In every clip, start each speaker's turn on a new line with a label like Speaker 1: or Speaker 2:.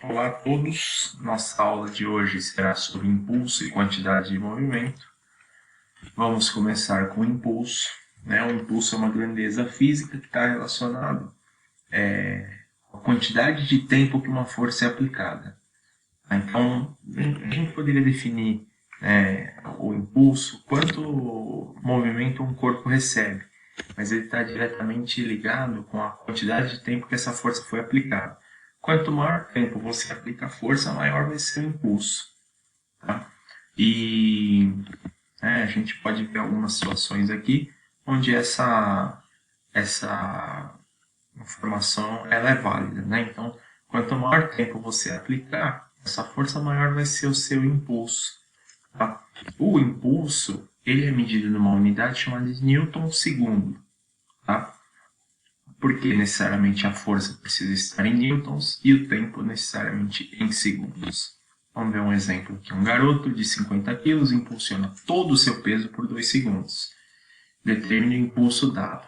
Speaker 1: Olá a todos, nossa aula de hoje será sobre impulso e quantidade de movimento. Vamos começar com o impulso. O impulso é uma grandeza física que está relacionado à quantidade de tempo que uma força é aplicada. Então, a gente poderia definir o impulso, quanto movimento um corpo recebe, mas ele está diretamente ligado com a quantidade de tempo que essa força foi aplicada. Quanto maior tempo você aplica a força, maior vai ser o impulso. Tá? E a gente pode ver algumas situações aqui onde essa informação ela é válida. Então, quanto maior tempo você aplicar, essa força maior vai ser o seu impulso. Tá? O impulso ele é medido numa unidade chamada de Newton segundo. Tá? Porque necessariamente a força precisa estar em newtons e o tempo necessariamente em segundos. Vamos ver um exemplo aqui. Um garoto de 50 kg impulsiona todo o seu peso por 2 segundos. Determine o impulso dado.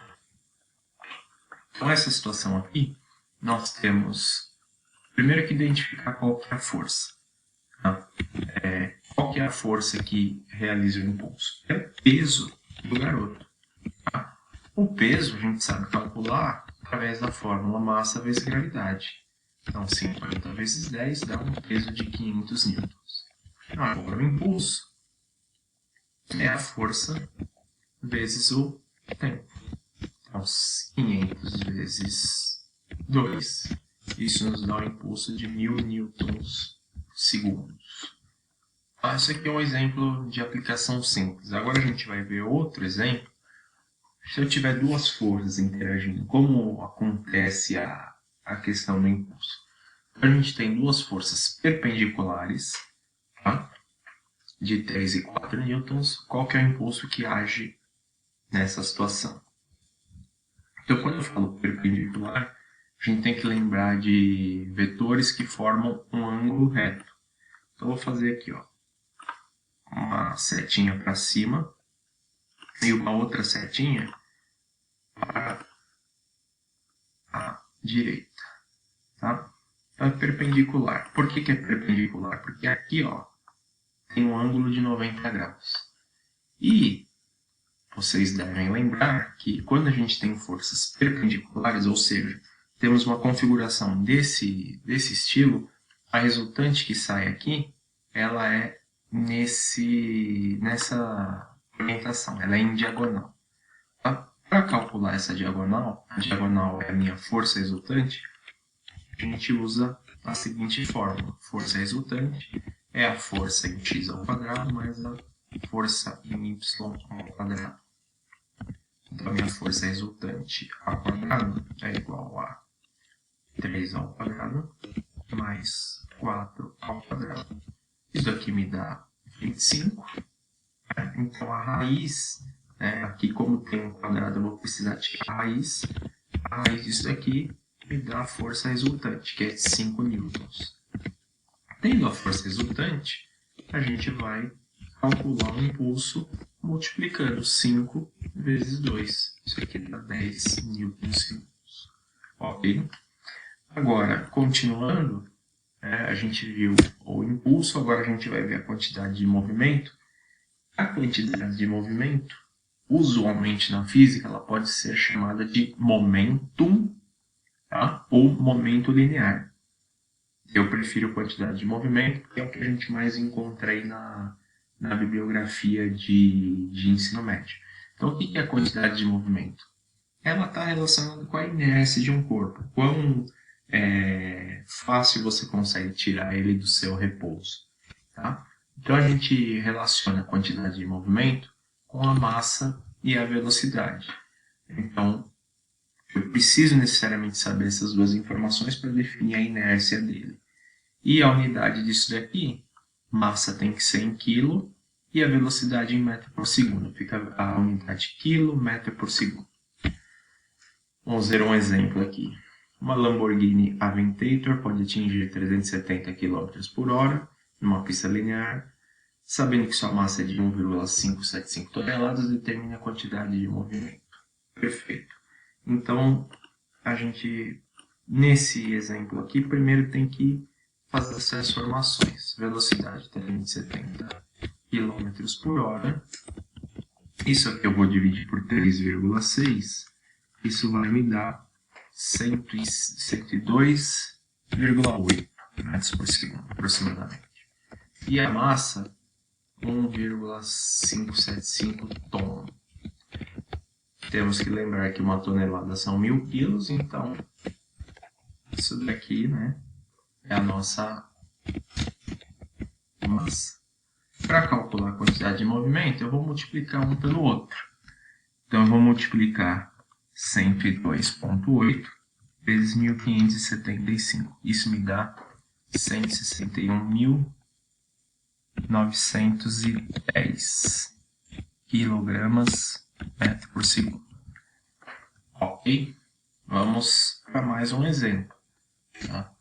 Speaker 1: Então, essa situação aqui, nós temos primeiro que identificar qual que é a força. Tá? Qual que é a força que realiza o impulso? É o peso do garoto. Tá? O peso a gente sabe calcular através da fórmula massa vezes gravidade. Então, 50 vezes 10 dá um peso de 500 newtons. Agora, o impulso é a força vezes o tempo. Então, 500 vezes 2. Isso nos dá um impulso de 1000 newtons segundos. Esse aqui é um exemplo de aplicação simples. Agora a gente vai ver outro exemplo. Se eu tiver duas forças interagindo, como acontece a questão do impulso? A gente tem duas forças perpendiculares, tá? De 3 e 4 newtons. Qual que é o impulso que age nessa situação? Então, quando eu falo perpendicular, a gente tem que lembrar de vetores que formam um ângulo reto. Então, eu vou fazer aqui uma setinha para cima e uma outra setinha para a direita. Tá? Então, é perpendicular. Por que é perpendicular? Porque aqui tem um ângulo de 90 graus. E vocês devem lembrar que quando a gente tem forças perpendiculares, ou seja, temos uma configuração desse estilo, a resultante que sai aqui, ela é nessa orientação, ela é em diagonal. Tá? Para calcular essa diagonal, a diagonal é a minha força resultante, a gente usa a seguinte fórmula. Força resultante é a força em x ao quadrado mais a força em y ao quadrado. Então, a minha força resultante ao quadrado é igual a 3 ao quadrado mais 4 ao quadrado. Isso aqui me dá 25. Então, a raiz, aqui como tem um quadrado, eu vou precisar de raiz. A raiz disso daqui me dá a força resultante, que é 5 newtons. Tendo a força resultante, a gente vai calcular o impulso multiplicando 5 vezes 2. Isso aqui dá 10 newtons. Ok? Agora, continuando, a gente viu o impulso, agora a gente vai ver a quantidade de movimento. A quantidade de movimento, usualmente na física, ela pode ser chamada de momentum, tá? Ou momento linear. Eu prefiro quantidade de movimento, porque é o que a gente mais encontra aí na bibliografia de ensino médio. Então, o que é a quantidade de movimento? Ela está relacionada com a inércia de um corpo. Quão fácil você consegue tirar ele do seu repouso. Tá? Então, a gente relaciona a quantidade de movimento com a massa e a velocidade. Então, eu preciso necessariamente saber essas duas informações para definir a inércia dele. E a unidade disso daqui, massa tem que ser em quilo e a velocidade em metro por segundo. Fica a unidade quilo, metro por segundo. Vamos ver um exemplo aqui. Uma Lamborghini Aventador pode atingir 370 km por hora numa pista linear. Sabendo que sua massa é de 1,575 toneladas, determine a quantidade de movimento. Perfeito. Então, a gente, nesse exemplo aqui, primeiro tem que fazer as transformações. Velocidade tem de 70 km por hora. Isso aqui eu vou dividir por 3,6. Isso vai me dar 102,8 metros por segundo, aproximadamente. E a massa, 1,575 toneladas. Temos que lembrar que uma tonelada são 1.000 quilos, então isso daqui, né, é a nossa massa. Para calcular a quantidade de movimento, eu vou multiplicar um pelo outro. Então, eu vou multiplicar 102,8 vezes 1.575. Isso me dá 161.910 quilogramas metro por segundo. Ok? Vamos para mais um exemplo. Tá?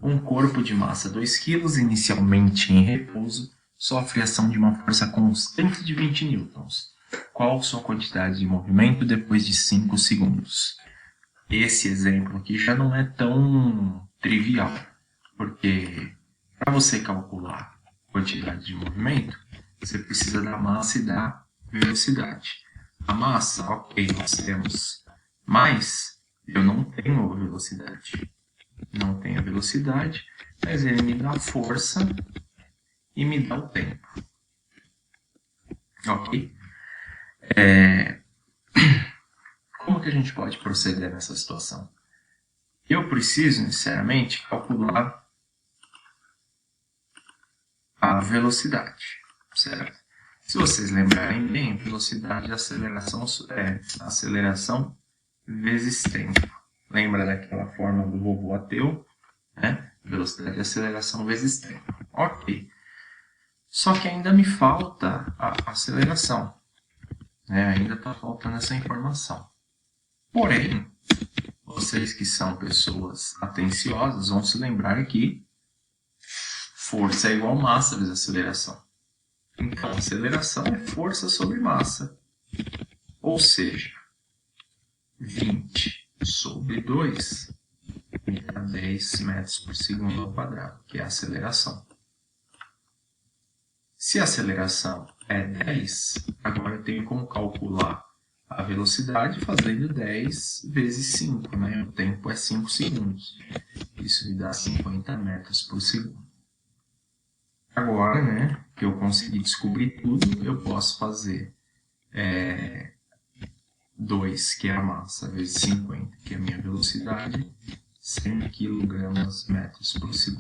Speaker 1: Um corpo de massa 2 kg, inicialmente em repouso, sofre ação de uma força constante de 20 newtons. Qual sua quantidade de movimento depois de 5 segundos? Esse exemplo aqui já não é tão trivial, porque para você calcular a quantidade de movimento, você precisa da massa e da velocidade. A massa, ok, nós temos, mas eu não tenho velocidade. Não tenho a velocidade, mas ele me dá força e me dá o tempo. Ok? Como que a gente pode proceder nessa situação? Eu preciso, necessariamente, calcular a velocidade, certo? Se vocês lembrarem bem, velocidade e aceleração é aceleração vezes tempo. Lembra daquela forma do robô ateu? Né? Velocidade e aceleração vezes tempo. Ok. Só que ainda me falta a aceleração. Ainda está faltando essa informação. Porém, vocês que são pessoas atenciosas vão se lembrar que força é igual massa vezes aceleração. Então, aceleração é força sobre massa. Ou seja, 20 sobre 2 me dá 10 metros por segundo ao quadrado, que é a aceleração. Se a aceleração é 10, agora eu tenho como calcular a velocidade fazendo 10 vezes 5, né? O tempo é 5 segundos. Isso me dá 50 metros por segundo. Agora, né, que eu consegui descobrir tudo, eu posso fazer 2, que é a massa, vezes 50, que é a minha velocidade, 100 kg metros por segundo.